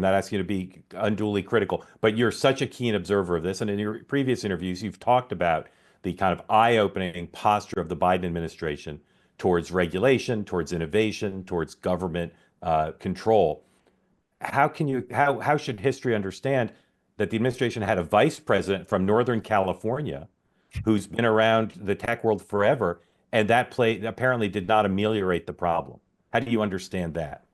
not asking you to be unduly critical, but you're such a keen observer of this. And in your previous interviews, you've talked about the kind of eye-opening posture of the Biden administration towards regulation, towards innovation, towards government control. How should history understand that the administration had a vice president from Northern California who's been around the tech world forever, and that play apparently did not ameliorate the problem? How do you understand that?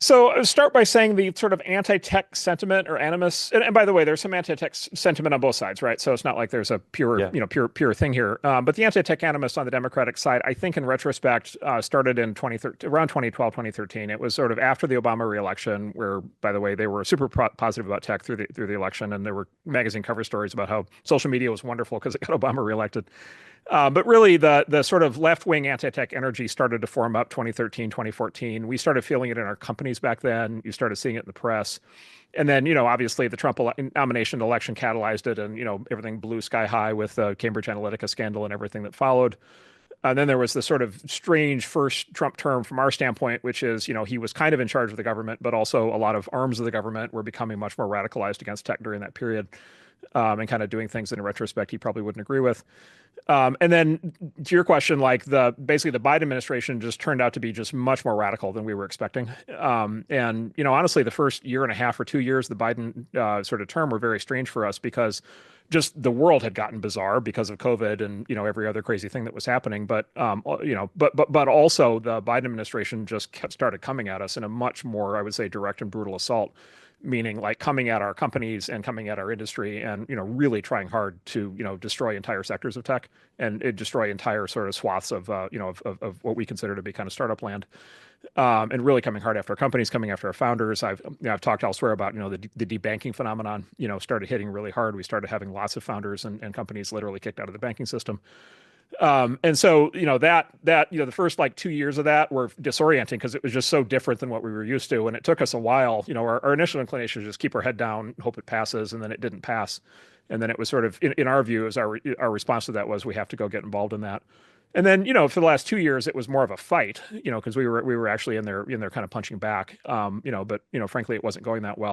So I'll start by saying the sort of anti-tech sentiment or animus, and by the way, there's some anti-tech sentiment on both sides, right? So it's not like there's a pure, Yeah. pure thing here. But the anti-tech animus on the Democratic side, I think in retrospect, started in 2013, around 2012, 2013. It was sort of after the Obama reelection, where, by the way, they were super positive about tech through the election, and there were magazine cover stories about how social media was wonderful because it got Obama reelected. But really, the sort of left-wing anti-tech energy started to form up 2013, 2014. We started feeling it in our companies back then. You started seeing it in the press. And then, obviously the Trump nomination election catalyzed it, and, everything blew sky high with the Cambridge Analytica scandal and everything that followed. And then there was the sort of strange first Trump term from our standpoint, which is, he was kind of in charge of the government, but also a lot of arms of the government were becoming much more radicalized against tech during that period, and kind of doing things in retrospect he probably wouldn't agree with. And then to your question, like basically the Biden administration just turned out to be just much more radical than we were expecting. And, honestly, the first year and a half or 2 years, the Biden sort of term were very strange for us because just the world had gotten bizarre because of COVID and, every other crazy thing that was happening. But, but also the Biden administration just started coming at us in a much more, I would say, direct and brutal assault, meaning like coming at our companies and coming at our industry and, really trying hard to, destroy entire sectors of tech and destroy entire sort of swaths of, of what we consider to be kind of startup land. And really coming hard after our companies, coming after our founders. I've talked elsewhere about, the debanking phenomenon, started hitting really hard. We started having lots of founders and companies literally kicked out of the banking system. And so, the first like 2 years of that were disorienting because it was just so different than what we were used to. And it took us a while, our initial inclination was just keep our head down, hope it passes. And then it didn't pass. And then it was sort of, in our view, as our response to that was, we have to go get involved in that. And then, for the last 2 years, it was more of a fight, because we were actually in there kind of punching back, but, frankly, it wasn't going that well.